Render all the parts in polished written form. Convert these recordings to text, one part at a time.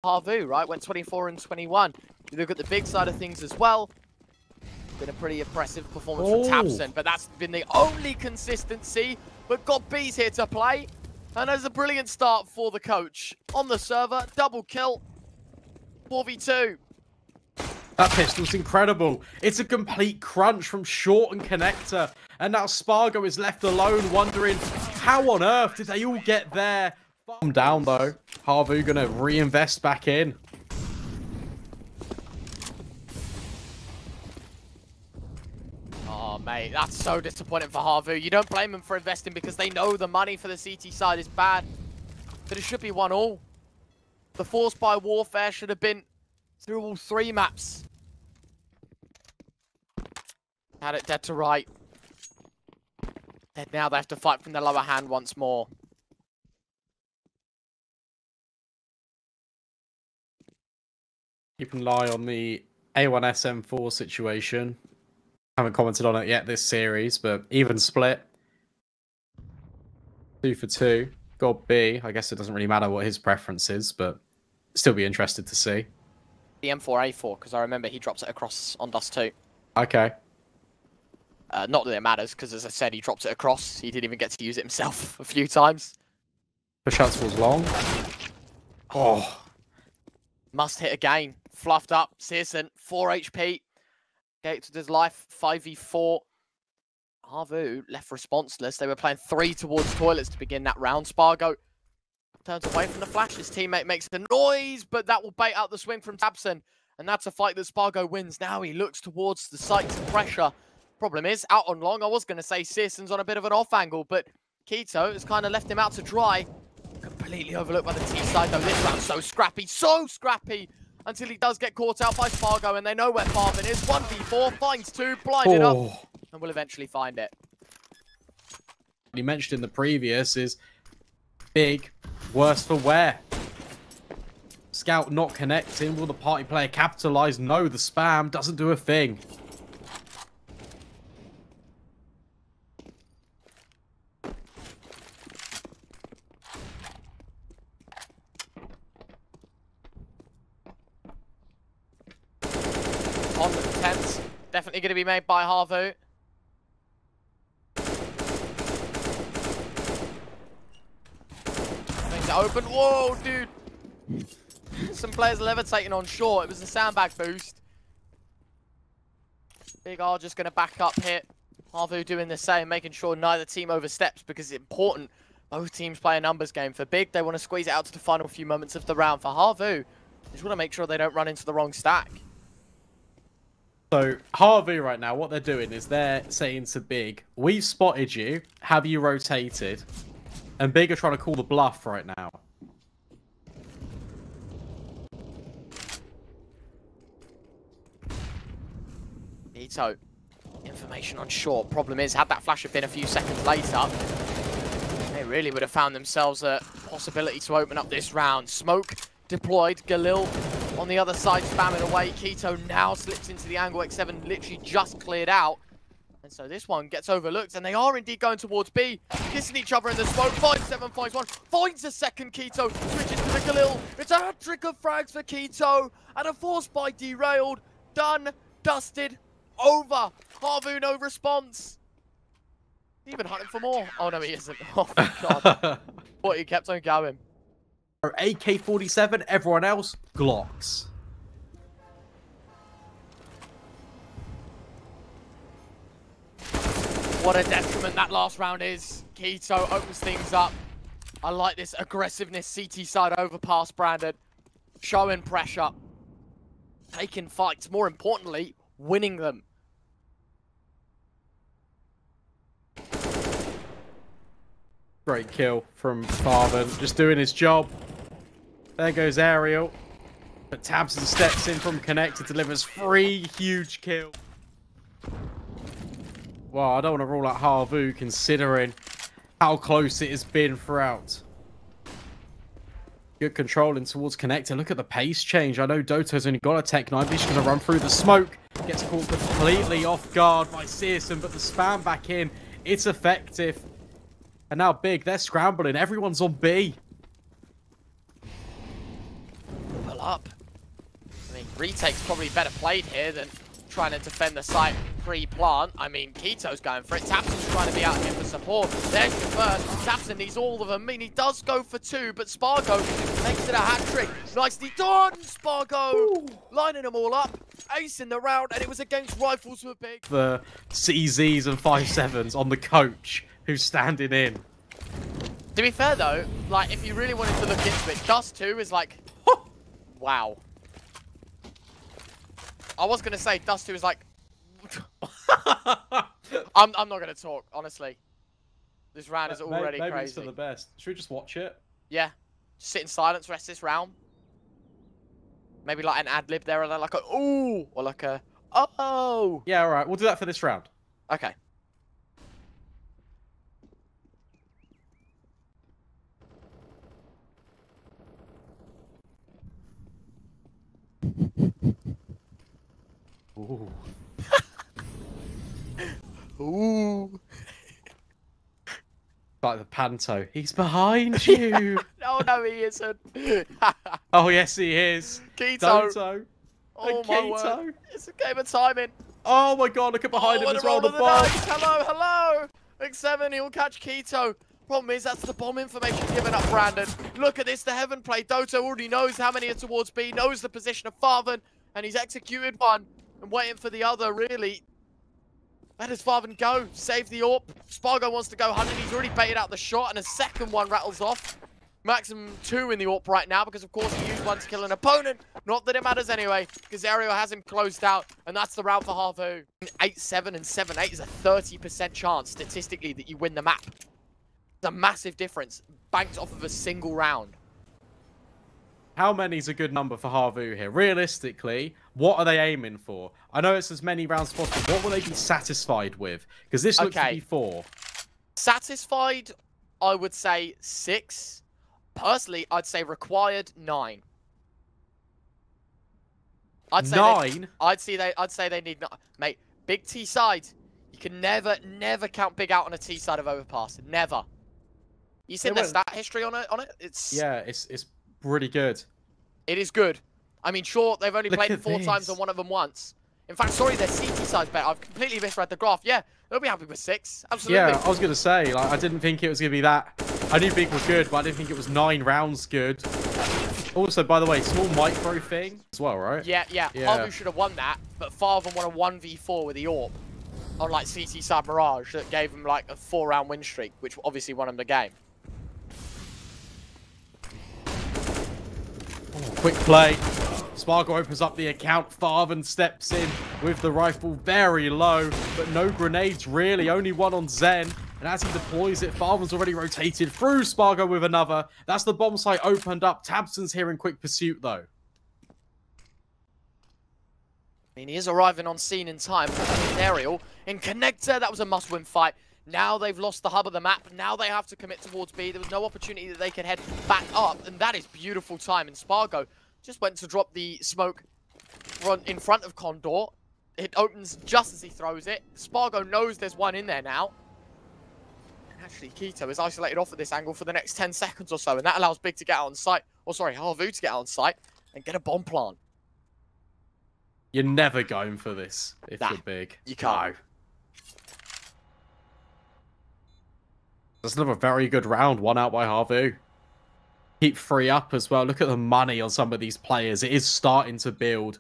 HAVU, right? Went 24 and 21. You look at the big side of things as well. Been a pretty impressive performance from Tabson, but that's been the only consistency. But got B's here to play. And there's a brilliant start for the coach. On the server, double kill, 4v2. That pistol's incredible. It's a complete crunch from short and connector. And now Spargo is left alone, wondering how on earth did they all get there? Calm down, though. HAVU going to reinvest back in. Oh, mate, that's so disappointing for HAVU. You don't blame them for investing because they know the money for the CT side is bad. But it should be 1-all. The forced by warfare should have been through all 3 maps. Had it dead to right. Dead now, they have to fight from the lower hand once more. Keep an eye on the A1SM4 situation. Haven't commented on it yet this series, but even split. 2 for 2. Got B. I guess it doesn't really matter what his preference is, but still be interested to see. The M4A4, because I remember he drops it across on Dust 2. Okay. Not that it matters, because as I said, he dropped it across. He didn't even get to use it himself a few times. Push outs was long. Oh. Must hit again. Fluffed up. Searson, 4 HP. Gates with his life, 5v4. HAVU left responseless. They were playing 3 towards toilets to begin that round. Spargo turns away from the flash. His teammate makes the noise, but that will bait out the swing from Tabson. And that's a fight that Spargo wins. Now he looks towards the site to pressure. Problem is, out on long, I was going to say Searson's on a bit of an off angle, but Keto has kind of left him out to dry. Completely overlooked by the T side, though. This round's so scrappy, until he does get caught out by Spargo, and they know where Farvin is. 1v4, finds 2, blinded up, and will eventually find it. You mentioned in the previous is big, worse for wear. Scout not connecting. Will the party player capitalize? No, the spam doesn't do a thing. On the defense, definitely going to be made by HAVU. Things are open. Whoa, dude. Some players levitating on short. It was a sandbag boost. Big R just going to back up here. HAVU doing the same, making sure neither team oversteps because it's important. Both teams play a numbers game. For Big, they want to squeeze it out to the final few moments of the round. For HAVU, they just want to make sure they don't run into the wrong stack. So, HAVU right now, what they're doing is they're saying to Big, we've spotted you, have you rotated? And Big are trying to call the bluff right now. Ito, information on short. Problem is, had that flash have been a few seconds later, they really would have found themselves a possibility to open up this round. Smoke deployed, Galil on the other side spamming away. Keto now slips into the angle. X7 literally just cleared out. And so this one gets overlooked, and they are indeed going towards B. Kissing each other in the smoke. 5-7 finds one. Finds a second. Keto switches to the Galil. It's a hat-trick of frags for Keto. And a force by derailed. Done. Dusted. Over. HAVU no response. Even hunting for more. Oh no, he isn't. Oh my god. But he kept on going. AK-47, everyone else, Glocks. What a detriment that last round is. Keto opens things up. I like this aggressiveness, CT side overpass, Brandon. Showing pressure. Taking fights, more importantly, winning them. Great kill from Farvin, just doing his job. There goes Ariel. But Tabson steps in from connector, delivers 3 huge kills. Well, I don't want to rule out HAVU considering how close it has been throughout. Good controlling towards connector. Look at the pace change. I know Doto's only got a Tech 9, but he's going to run through the smoke. Gets caught completely off guard by Searson, but the spam back in. It's effective. And now Big, they're scrambling. Everyone's on B. well up. I mean, retake's probably better played here than trying to defend the site pre-plant. I mean, Keto's going for it. Tapson's trying to be out here for support. There's the first. Tapson needs all of them. I mean, he does go for 2, but Spargo makes it a hat-trick. Nicely done, Spargo! Ooh. Lining them all up. Ace in the round, and it was against Rifles were big. The CZs and 5.7s on the coach who's standing in. To be fair, though, like, if you really wanted to look into it, Dust 2 is like, wow. I was going to say Dust 2 is like... I'm not going to talk, honestly. This round is already maybe crazy. It's for the best. Should we just watch it? Yeah. Just sit in silence rest this round. Maybe like an ad-lib there, or like a ooh, or like a oh. Yeah, all right. We'll do that for this round. Okay. Ooh. Ooh. Like the panto. He's behind you. Oh, no, he isn't. Oh, yes, he is. Keto. Doto. Oh, my word. It's a game of timing. Oh, my God. Look at behind him as well. The bomb. Hello, hello. X7, he'll catch Keto. Problem is, that's the bomb information given up, Brandon. Look at this. The Heaven play. Doto already knows how many are towards B, knows the position of Farven, and he's executed one and waiting for the other, really. Where does Farven go? Save the AWP. Spargo wants to go hunting. He's already baited out the shot, and a second one rattles off. Maximum 2 in the AWP right now, because of course he used one to kill an opponent. Not that it matters anyway, because Aerial has him closed out, and that's the round for HAVU. 8-7 and 7-8 is a 30% chance, statistically, that you win the map. It's a massive difference, banked off of a single round. How many's a good number for HAVU here? Realistically, what are they aiming for? I know it's as many rounds as possible. What will they be satisfied with? Because this looks to be 4. Satisfied, I would say 6. Personally, I'd say required 9. I'd say 9? I'd say they need 9. Mate, big T side. You can never count big out on a T side of overpass. Never. You seen the stat history on it? It's it's pretty good. It is good. I mean, sure, they've only played 4 times and one of them once. In fact, sorry, their CT side's better. I've completely misread the graph. Yeah, they'll be happy with 6. Absolutely. Yeah, I was going to say, like, I didn't think it was going to be that. I knew big was good, but I didn't think it was 9 rounds good. Also, by the way, small micro thing as well, right? Yeah. HAVU should have won that, but Farven won a 1v4 with the AWP on, like, CT side Mirage that gave him, like, a 4-round win streak, which obviously won him the game. Oh, quick play. Spargo opens up the account. Farven steps in with the rifle very low, but no grenades really. Only one on Zen. And as he deploys it, Farven's already rotated through Spargo with another. That's the bomb site opened up. Tabson's here in quick pursuit, though. I mean, he is arriving on scene in time. Aerial in connector. That was a must-win fight. Now they've lost the hub of the map. Now they have to commit towards B. There was no opportunity that they could head back up, and that is beautiful time. And Spargo just went to drop the smoke in front of Condor. It opens just as he throws it. Spargo knows there's one in there now. And actually, Keto is isolated off at this angle for the next 10 seconds or so, and that allows Big to get out on site. Or sorry, HAVU to get out on site and get a bomb plant. You're never going for this if you're big. You can't. No. That's another very good round, won out by HAVU. Keep 3 up as well. Look at the money on some of these players. It is starting to build.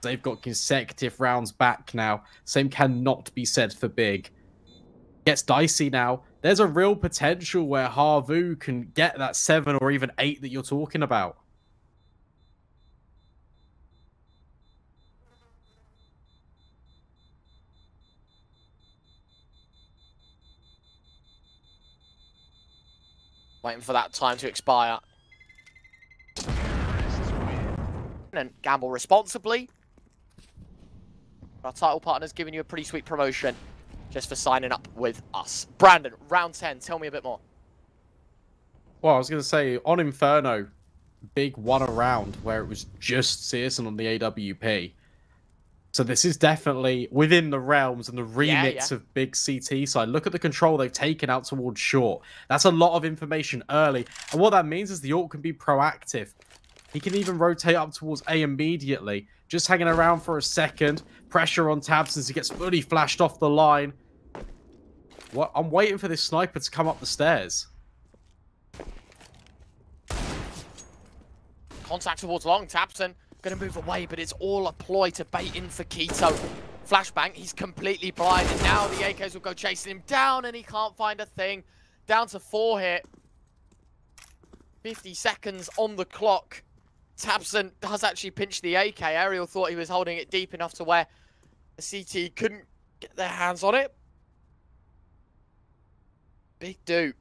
They've got consecutive rounds back now. Same cannot be said for big. Gets dicey now. There's a real potential where HAVU can get that 7 or even 8 that you're talking about. Waiting for that time to expire. And gamble responsibly. Our title partner's giving you a pretty sweet promotion just for signing up with us. Brandon, round 10, tell me a bit more. Well, I was going to say, on Inferno, big won a round where it was just Searson on the AWP. So this is definitely within the realms and the remix of big CT side. Look at the control they've taken out towards short. That's a lot of information early. And what that means is the AWP can be proactive. He can even rotate up towards A immediately. Just hanging around for a second. Pressure on tabs as he gets fully flashed off the line. What? I'm waiting for this sniper to come up the stairs. Contact towards long. Tabson going to move away, but it's all a ploy to bait in for Keto. Flashbang, he's completely blind, and now the AKs will go chasing him down, and he can't find a thing. Down to 4 here. 50 seconds on the clock. Tabson does actually pinch the AK. Ariel thought he was holding it deep enough to where the CT couldn't get their hands on it. Big dude.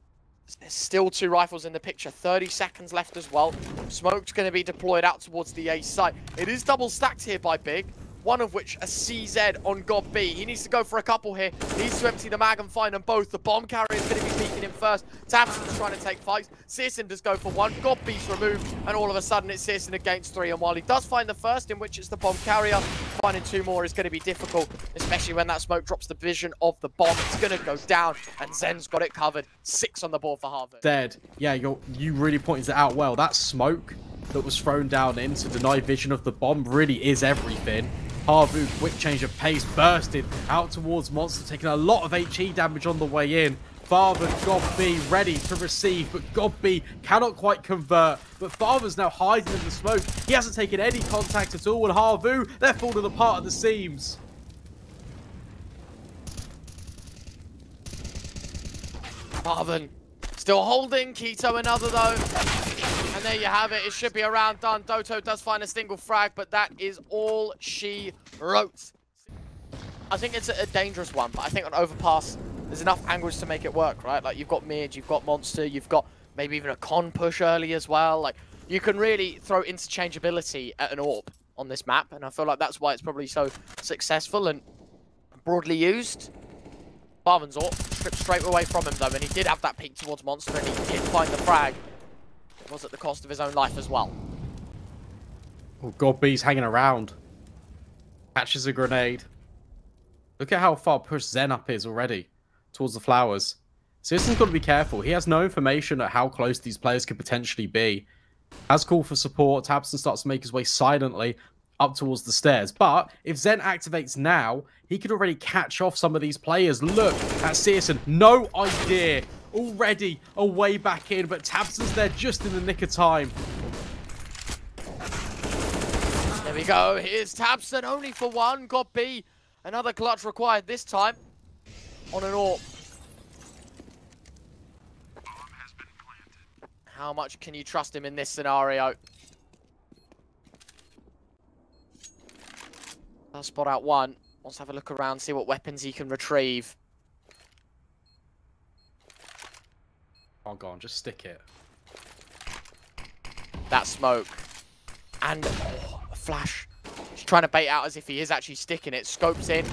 There's still 2 rifles in the picture. 30 seconds left as well. Smoke's going to be deployed out towards the A site. It is double stacked here by Big. One of which a CZ on God B. He needs to go for a couple here. He needs to empty the mag and find them both. The bomb carrier is going to be peeking him first. Tabson's trying to take fights. Searson does go for one. God B's removed. And all of a sudden it's Searson against 3. And while he does find the first, in which it's the bomb carrier, finding 2 more is going to be difficult. Especially when that smoke drops the vision of the bomb. It's going to go down. And Zen's got it covered. 6 on the board for HAVU. Dead. Yeah, you really pointed it out well. That smoke that was thrown down in to deny vision of the bomb really is everything. HAVU, quick change of pace, bursted out towards Monster, taking a lot of HE damage on the way in. Father, God B, ready to receive, but God B cannot quite convert. But Father's now hiding in the smoke. He hasn't taken any contact at all, and HAVU, they're falling apart at the seams. Marvin still holding. Keto another though. And there you have it. It should be a round done. Doto does find a single frag, but that is all she wrote. I think it's a dangerous one, but I think on overpass, there's enough angles to make it work, right? Like, you've got mid, you've got monster, you've got maybe even a con push early as well. Like, you can really throw interchangeability at an AWP on this map, and I feel like that's why it's probably so successful and broadly used. Barman's AWP stripped straight away from him, though, and he did have that peek towards monster, and he did find the frag. It was at the cost of his own life as well. Oh, God B's hanging around. Catches a grenade. Look at how far pushed Zen up is already towards the flowers. Searson's got to be careful. He has no information at how close these players could potentially be. Has called for support. Tabson starts to make his way silently up towards the stairs. But if Zen activates now, he could already catch off some of these players. Look at Searson. No idea. Already a way back in, but Tabson's there just in the nick of time. There we go. Here's Tabson, only for one. God B. Another clutch required this time on an AWP. How much can you trust him in this scenario? I'll spot out one. Wants to have a look around, see what weapons he can retrieve. Oh, go on, just stick it. That smoke. And a flash. He's trying to bait out as if he is actually sticking it. Scopes in.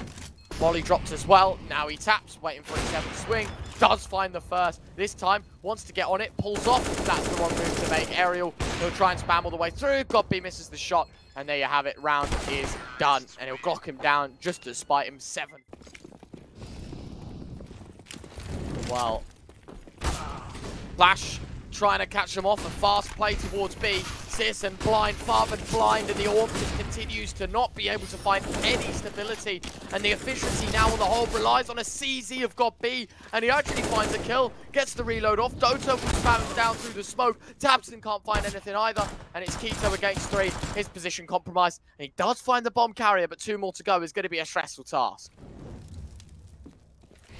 Molly drops as well. Now he taps, waiting for his 7th swing. Does find the first. This time, wants to get on it. Pulls off. That's the wrong move to make. Aerial, he'll try and spam all the way through. God B misses the shot. And there you have it. Round is done. And he'll glock him down just to spite him. 7. Well. Flash trying to catch him off. A fast play towards B. Searson blind, Farben blind, and the AWP just continues to not be able to find any stability. And the efficiency now on the whole relies on a CZ of God B. And he actually finds a kill, gets the reload off. Doto will spam him down through the smoke. Tabson can't find anything either. And it's Keto against 3. His position compromised. And he does find the bomb carrier, but 2 more to go is going to be a stressful task.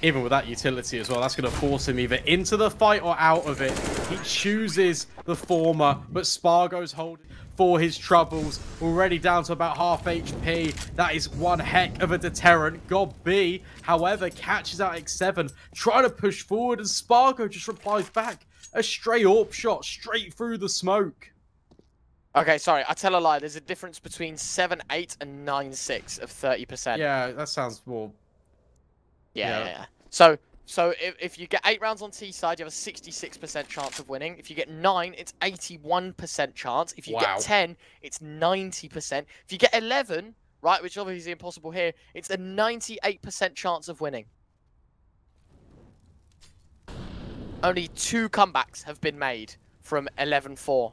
Even with that utility as well, that's going to force him either into the fight or out of it. He chooses the former, but Spargo's holding for his troubles. Already down to about half HP. That is one heck of a deterrent. God B, however, catches out X7, trying to push forward, and Spargo just replies back. A stray AWP shot straight through the smoke. Okay, sorry, I tell a lie. There's a difference between 7-8 and 9-6 of 30%. Yeah, that sounds more... Yeah. So if you get 8 rounds on T side, you have a 66% chance of winning. If you get 9, it's 81% chance. If you get 10, it's 90%. If you get 11, right, which obviously is impossible here, it's a 98% chance of winning. Only 2 comebacks have been made from 11-4.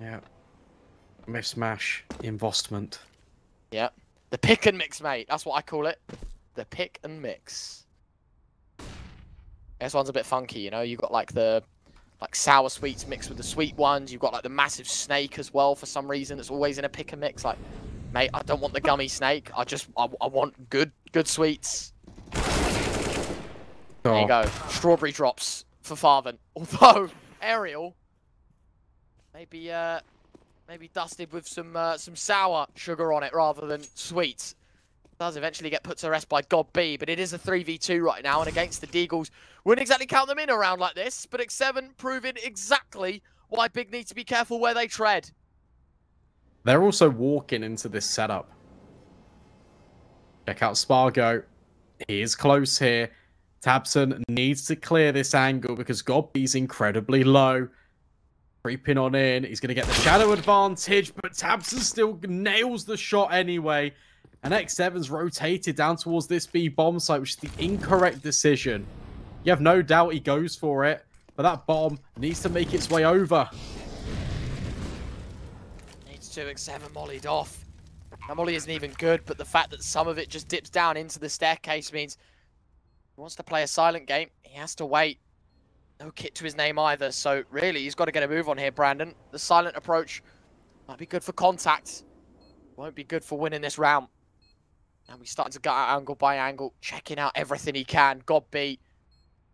Yeah. Mismatch investment. Yeah. The pick and mix, mate. That's what I call it. The pick and mix. This one's a bit funky, you know. You've got like the sour sweets mixed with the sweet ones. You've got like the massive snake as well for some reason. It's always in a pick and mix. Like, mate, I don't want the gummy snake. I want good sweets. There you go. Strawberry drops for Farven. Although Aerial maybe dusted with some sour sugar on it rather than sweets. Does eventually get put to rest by God B, but it is a 3v2 right now, and against the Deagles, wouldn't exactly count them in a round like this, but X7 proving exactly why Big need to be careful where they tread. They're also walking into this setup. Check out Spargo. He is close here. tabseN needs to clear this angle because God B's incredibly low. Creeping on in. He's going to get the shadow advantage, but tabseN still nails the shot anyway. And X7's rotated down towards this B bomb site, which is the incorrect decision. You have no doubt he goes for it, but that bomb needs to make its way over. Needs to. X7 mollied off. That molly isn't even good, but the fact that some of it just dips down into the staircase means he wants to play a silent game. He has to wait. No kit to his name either, so really he's got to get a move on here, Brandon. The silent approach might be good for contact. Won't be good for winning this round. And we're starting to gut out angle by angle, checking out everything he can. God B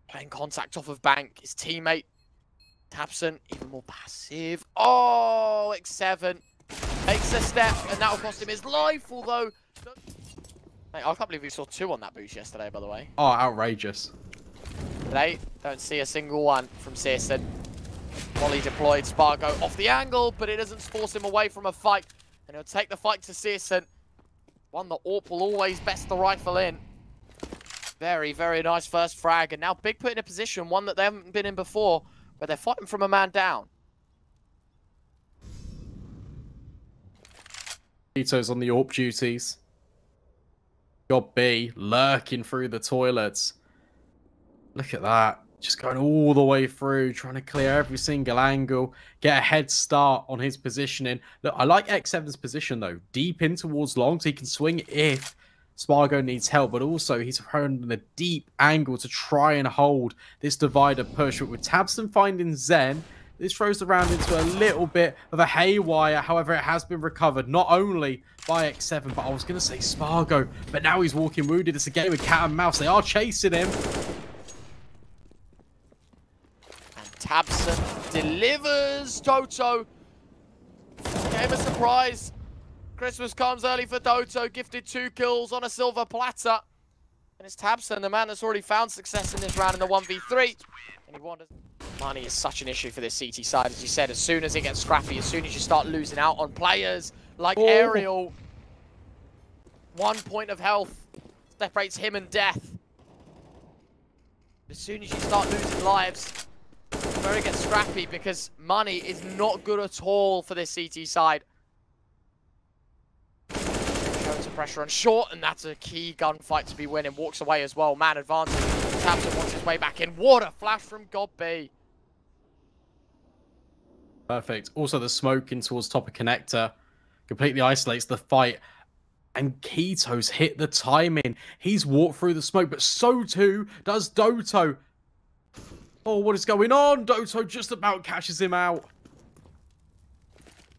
playing contact off of bank. His teammate, tabseN, even more passive. Oh, X7 makes a step, and that will cost him his life, although... Mate, I can't believe we saw 2 on that boost yesterday, by the way. Oh, outrageous. Today, don't see a single one from CSGO. Molly deployed, Spargo off the angle, but it doesn't force him away from a fight. And he'll take the fight to CSGO. One that AWP will always best the rifle in. Very, very nice first frag. And now Big put in a position, one that they haven't been in before, where they're fighting from a man down. Vito's on the AWP duties. God B lurking through the toilets. Look at that. Just going all the way through, trying to clear every single angle, get a head start on his positioning. Look, I like X7's position, though. Deep in towards long, so he can swing if Spargo needs help, but also he's thrown a deep angle to try and hold this divider push. But with tabseN finding Zen, this throws the round into a little bit of a haywire. However, it has been recovered, not only by X7, but I was going to say Spargo, but now he's walking wounded. It's a game of cat and mouse. They are chasing him. tabseN delivers. Doto gave a surprise. Christmas comes early for Doto, gifted 2 kills on a silver platter. And it's tabseN, the man that's already found success in this round in the 1v3. And he wonders. Money is such an issue for this CT side, as you said. As soon as it gets scrappy, as soon as you start losing out on players like Aerial, 1 point of health separates him and death. As soon as you start losing lives, where it gets scrappy, because money is not good at all for this CT side. Showing some pressure on short, and that's a key gunfight to be winning. Walks away as well. Man advantage. tabseN wants his way back in. What a flash from God B. Perfect. Also, the smoke in towards top of connector completely isolates the fight. And Keto's hit the timing. He's walked through the smoke, but so too does Doto. Oh, what is going on? Doto just about catches him out.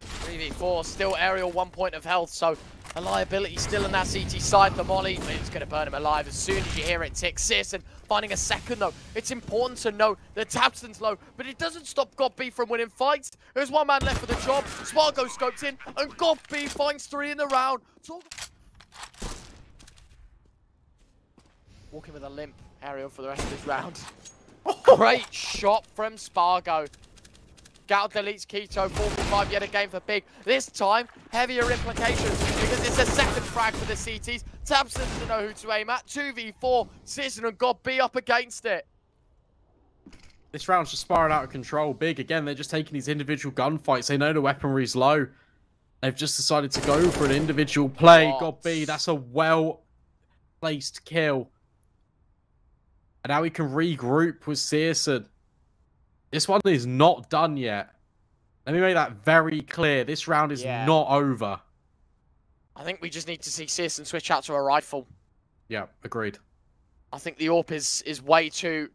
3v4, still Aerial 1 point of health, so a liability still in that CT side. The molly, it's going to burn him alive as soon as you hear it tick. CSGO finding a second, though. It's important to note that tabseN's low, but it doesn't stop God B from winning fights. There's 1 man left for the job. Spargo scoped in, and God B finds 3 in the round. Walking with a limp, Aerial, for the rest of this round. Great shot from Spargo. Gal deletes Keto, 45 yet again for Big. This time, heavier implications because it's a second frag for the CTs. tabseN to know who to aim at. 2v4, CSGO and God B up against it. This round's just spiraling out of control. Big, again, they're just taking these individual gunfights. They know the weaponry's low. They've just decided to go for an individual play. What? God B, that's a well-placed kill. And now we can regroup with CSGO. This one is not done yet. Let me make that very clear. This round is not over. I think we just need to see Searson switch out to a rifle. Yeah, agreed. I think the AWP is way too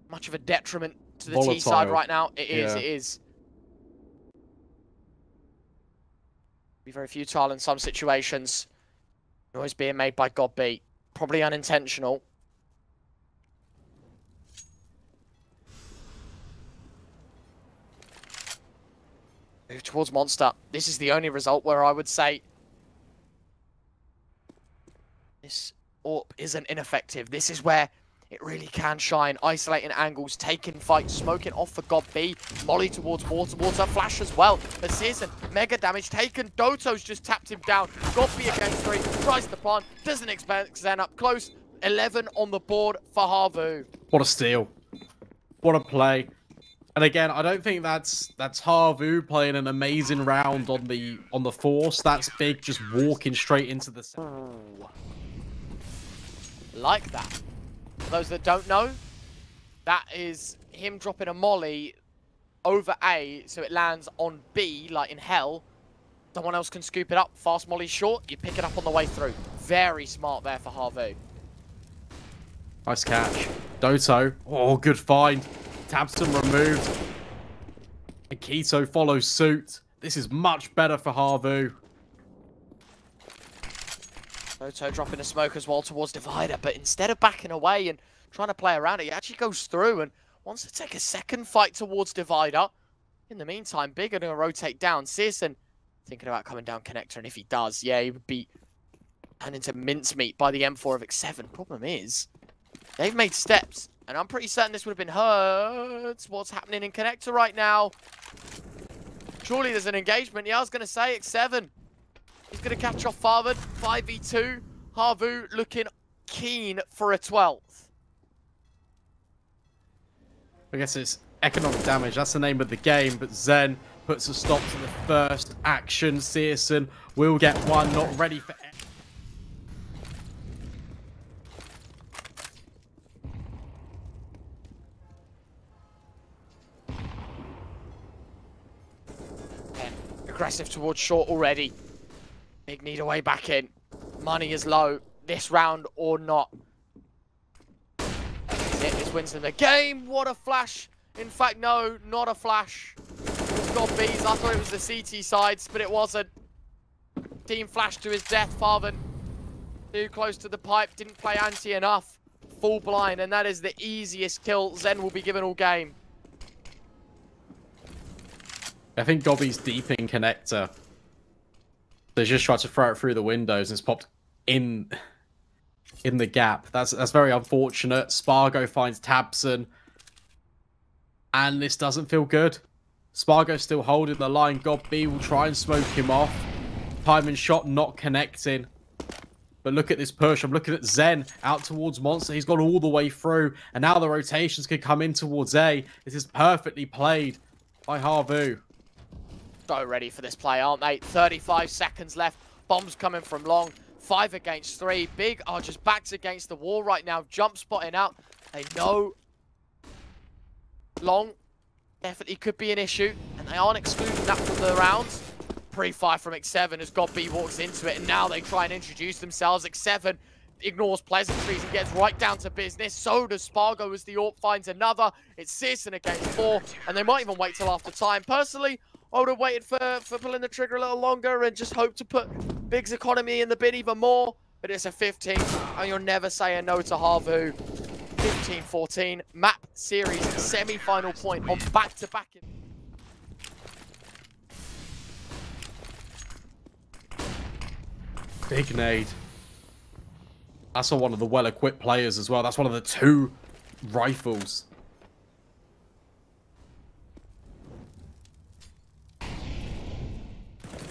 much of a detriment to the Volatile. T side right now. It is, Yeah. it is. Be very futile in some situations. Noise being made by godb. Probably unintentional. Move towards Monster. This is the only result where I would say this AWP isn't ineffective. This is where it really can shine. Isolating angles, taking fights, smoking off for godb. Molly towards water, flash as well. But Searson, mega damage taken. Doto's just tapped him down. godb against 3, tries to plant, doesn't expect Zen up close. 11 on the board for HAVU. What a steal. What a play. And again, I don't think that's HAVU playing an amazing round on the force. That's big, just walking straight into the center. Like that. For those that don't know, that is him dropping a molly over A, so it lands on B, like in hell. Someone else can scoop it up. Fast molly short, you pick it up on the way through. Very smart there for HAVU. Nice catch. Doto. Oh, good find. Tabston removed. And Keto follows suit. This is much better for HAVU. Doto dropping a smoke as well towards Divider, but instead of backing away and trying to play around it, he actually goes through and wants to take a second fight towards Divider. In the meantime, Big are going to rotate down. Searson thinking about coming down connector, and if he does, yeah, he would be turned into mincemeat by the M4 of X7. Problem is, they've made steps, and I'm pretty certain this would have been heard. What's happening in connector right now? Surely there's an engagement. Yeah, I was going to say X7. He's going to catch off Farvard. 5v2. HAVU looking keen for a 12th. I guess it's economic damage. That's the name of the game. But Zen puts a stop to the first action. Searson will get one. Not ready for... Aggressive towards short already. Big need a way back in. Money is low. This round or not. This wins them the game. What a flash. In fact, no, not a flash. It's got B's. I thought it was the CT sides, but it wasn't. Team flash to his death. Farvan too close to the pipe. Didn't play anti enough. Full blind, and that is the easiest kill Zen will be given all game. I think godb's deep in connector. They just tried to throw it through the windows and it's popped in the gap. That's very unfortunate. Spargo finds Tabson. And this doesn't feel good. Spargo's still holding the line. godb will try and smoke him off. Timing shot not connecting. But look at this push. I'm looking at Zen out towards Monster. He's gone all the way through. And now the rotations can come in towards A. This is perfectly played by HAVU. So ready for this play, aren't they? 35 seconds left. Bombs coming from long. 5 against 3. Big are just backs against the wall right now. Jump spotting out. They know long definitely could be an issue, and they aren't excluding that from the rounds. Pre-fire from X7 as godb walks into it, and now they try and introduce themselves. X7 ignores pleasantries and gets right down to business. So does Spargo as the AWP finds another. It's Searson against 4, and they might even wait till after time. Personally, I would have waited for pulling the trigger a little longer and just hope to put Big's economy in the bid even more. But it's a 15, and you're never saying no to HAVU. 15-14, map series semi-final point on back-to-back. Big nade. That's one of the well-equipped players as well. That's one of the 2 rifles.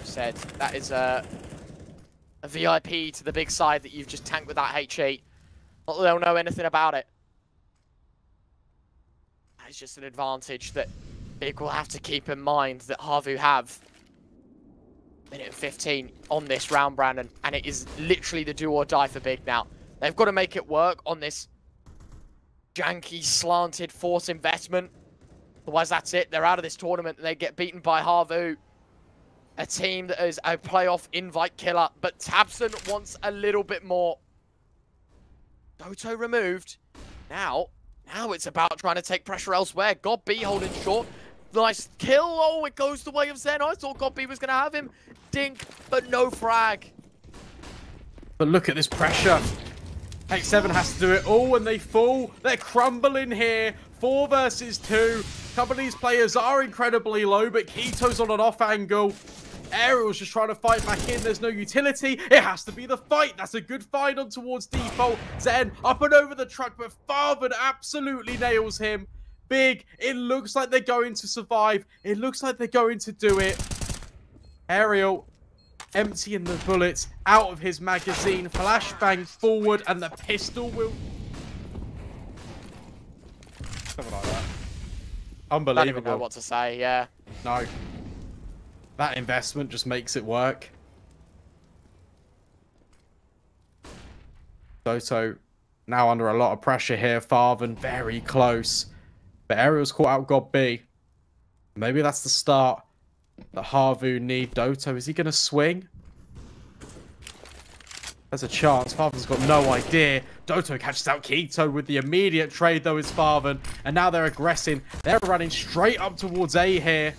Said that is a VIP to the big side that you've just tanked with that HE. Not that they'll know anything about it. That is just an advantage that Big will have to keep in mind that HAVU have. Minute and 15 on this round, Brandon, and it is literally the do or die for Big now. They've got to make it work on this janky, slanted force investment. Otherwise, that's it. They're out of this tournament and they get beaten by HAVU. A team that is a playoff invite killer. But tabseN wants a little bit more. Doto removed. Now it's about trying to take pressure elsewhere. godb holding short. Nice kill. Oh, it goes the way of Zen. I thought godb was going to have him. Dink, but no frag. But look at this pressure. X7 has to do it all and they fall. They're crumbling here. 4 versus 2. A couple of these players are incredibly low, but Keto's on an off angle. Aerial's just trying to fight back in. There's no utility. It has to be the fight. That's a good fight on towards default. Zen up and over the truck, but Farvan absolutely nails him. Big. It looks like they're going to survive. It looks like they're going to do it. Aerial emptying the bullets out of his magazine. Flashbang forward, and the pistol will... Something like that. Unbelievable. I don't even know what to say, yeah. No. That investment just makes it work. Doto now under a lot of pressure here. Farvan very close. But Aerial's caught out godb. Maybe that's the start that HAVU need. Doto, is he going to swing? There's a chance. Farvan's got no idea. Doto catches out Keto with the immediate trade, though, is Farvan. And now they're aggressing. They're running straight up towards A here.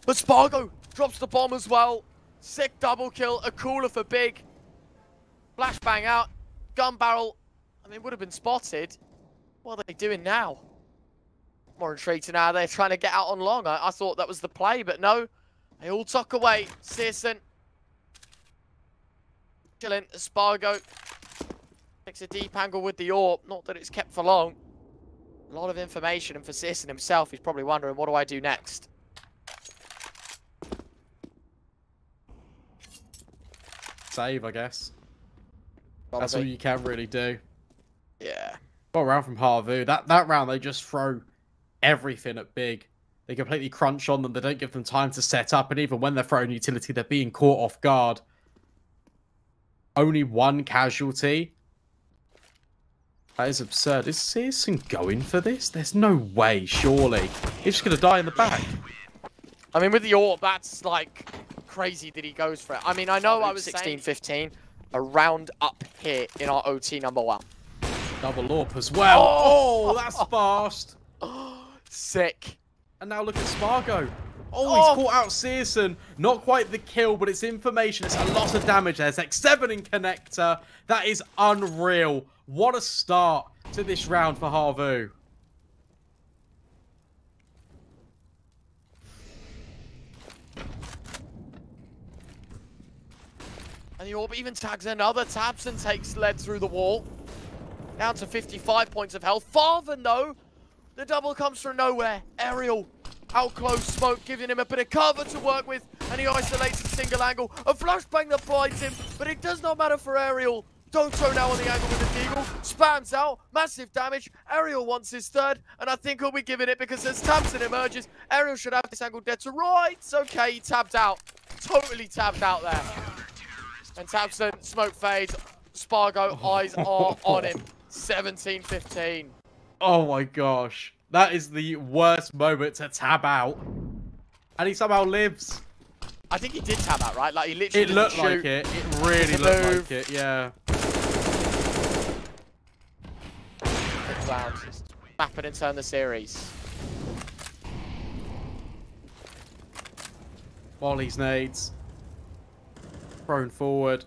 But Spargo drops the bomb as well. Sick double kill. A cooler for Big. Flashbang out. Gun barrel. I mean, would have been spotted. What are they doing now? More intrigued now. They're trying to get out on long. I thought that was the play, but no. They all tuck away. CSGO. Chilling. Spargo takes a deep angle with the AWP. Not that it's kept for long. A lot of information, and for CSGO himself, he's probably wondering, what do I do next? Save, I guess. Probably. That's all you can really do. Yeah. Got a round from HAVU. That round, they just throw everything at Big. They completely crunch on them. They don't give them time to set up. And even when they're throwing utility, they're being caught off guard. Only 1 casualty. That is absurd. Is CSGO going for this? There's no way, surely. He's just going to die in the back. I mean, with the AWP, that's like crazy that he goes for it. I mean, I know I was 16-15, a round up here in our OT number 1. Double AWP as well. Oh, that's fast. Sick. And now look at Spargo. Oh, he's caught out CSGO. Not quite the kill, but it's information. It's a lot of damage. There's X7 in connector. That is unreal. What a start to this round for HAVU. And the AWP even tags another. tabseN takes lead through the wall. Down to 55 points of health. Farvan, though, the double comes from nowhere. Aerial, out close, smoke, giving him a bit of cover to work with. And he isolates a single angle. A flashbang that finds him, but it does not matter for Aerial. Doto now on the angle with the deagle. Spams out, massive damage. Aerial wants his third, and I think he'll be giving it because as tabseN emerges, Aerial should have this angle dead to rights. Okay, he tapped out. Totally tapped out there. And tabseN, smoke fades. Spargo, eyes are on him. 17-15. Oh my gosh. That is the worst moment to tab out. And he somehow lives. I think he did tab out, right? Like, he literally It looked like it. It really looked like it, yeah. Good round. Map it and turn the series. Molly's nades. Thrown forward.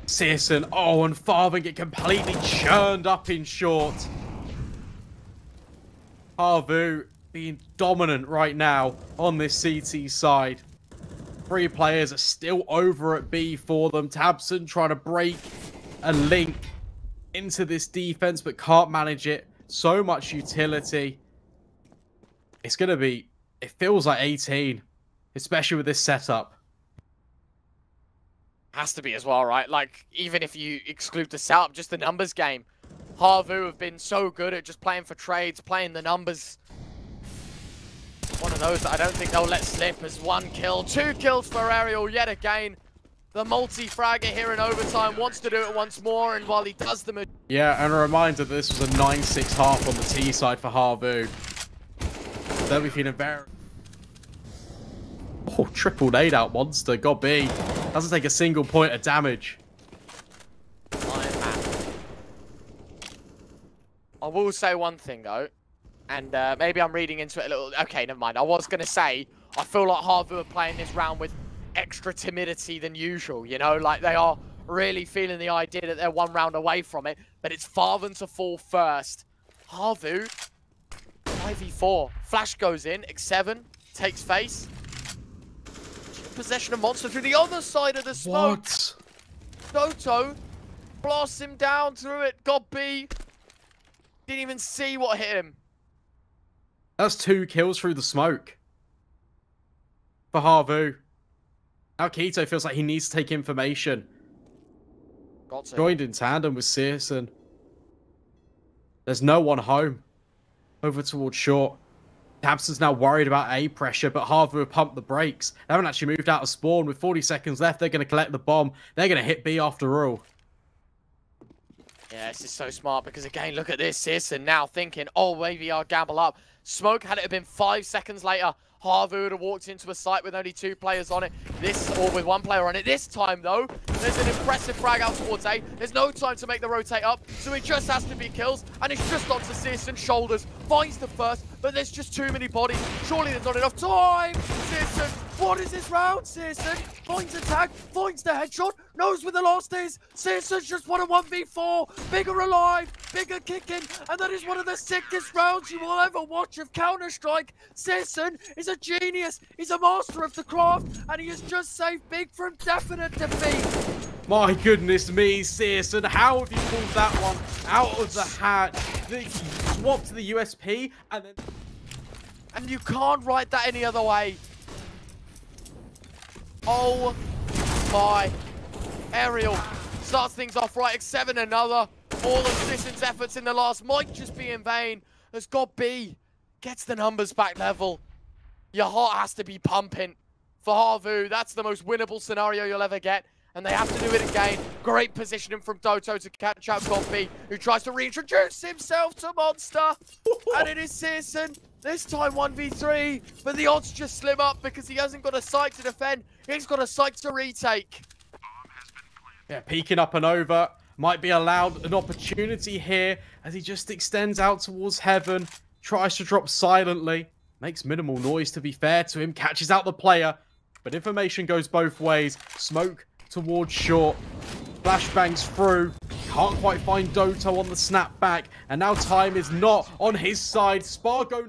CSGO, oh, and Farvan get completely churned up in short. HAVU being dominant right now on this CT side. 3 players are still over at B for them. tabseN trying to break a link into this defense, but can't manage it. So much utility. It's going to be, it feels like 18, especially with this setup. Has to be as well, right? Like, even if you exclude the setup, just the numbers game. HAVU have been so good at just playing for trades, playing the numbers. One of those that I don't think they'll let slip as 1 kill. 2 kills for Aerial yet again. the multi-fragger here in overtime, wants to do it once more, and while he does the... Yeah, and a reminder that this was a 9-6 half on the T side for HAVU. They'll be feeling very... Oh, triple nade out monster, God B. Doesn't take a single point of damage. I will say one thing though, and maybe I'm reading into it a little... Okay, never mind. I was going to say, I feel like HAVU are playing this round with extra timidity than usual, you know? Like, they are really feeling the idea that they're one round away from it, but it's far than to fall first. HAVU, 5v4. Flash goes in, x7, takes face. Possession of Monster through the other side of the smoke. What? Doto blasts him down through it. God B. Didn't even see what hit him. That's 2 kills through the smoke for HAVU. Now Keto feels like he needs to take information. Got to. Joined in tandem with Searson. There's no one home. Over towards short. Tabson's now worried about A pressure, but HAVU have pumped the brakes. They haven't actually moved out of spawn. With 40 seconds left, they're going to collect the bomb. They're going to hit B after all. Yeah, this is so smart because, again, look at this. Searson now thinking, oh, maybe I'll gamble up. Smoke, had it have been 5 seconds later, HAVU would have walked into a site with only 2 players on it. Or with 1 player on it. This time, though, there's an impressive frag out towards A. There's no time to make the rotate up, so it just has to be kills. And it's just onto Searson's shoulders. Finds the first, but there's just too many bodies. Surely there's not enough time. Searson, what is this round? Searson finds a tag, finds the headshot, knows where the last is. Searson's just won a 1v4. Bigger alive, bigger kicking, and that is one of the sickest rounds you will ever watch of Counter-Strike. Searson is a genius. He's a master of the craft, and he has just saved Big from definite defeat. My goodness me, Searson, how have you pulled that one out of the hat? The swap to the USP, and then... And you can't write that any other way. Oh my. Aerial starts things off right. X7 another. All of Searson's efforts in the last might just be in vain. As God B gets the numbers back level. Your heart has to be pumping. For HAVU, that's the most winnable scenario you'll ever get. And they have to do it again. Great positioning from Doto to catch out God B, who tries to reintroduce himself to Monster. And it is Searson. This time 1v3, but the odds just slim up because he hasn't got a site to defend. He's got a site to retake. Yeah, peeking up and over. Might be allowed an opportunity here as he just extends out towards heaven. Tries to drop silently. Makes minimal noise, to be fair to him. Catches out the player. But information goes both ways. Smoke towards short. Flashbangs through. Can't quite find Doto on the snap back. And now time is not on his side. Spargo...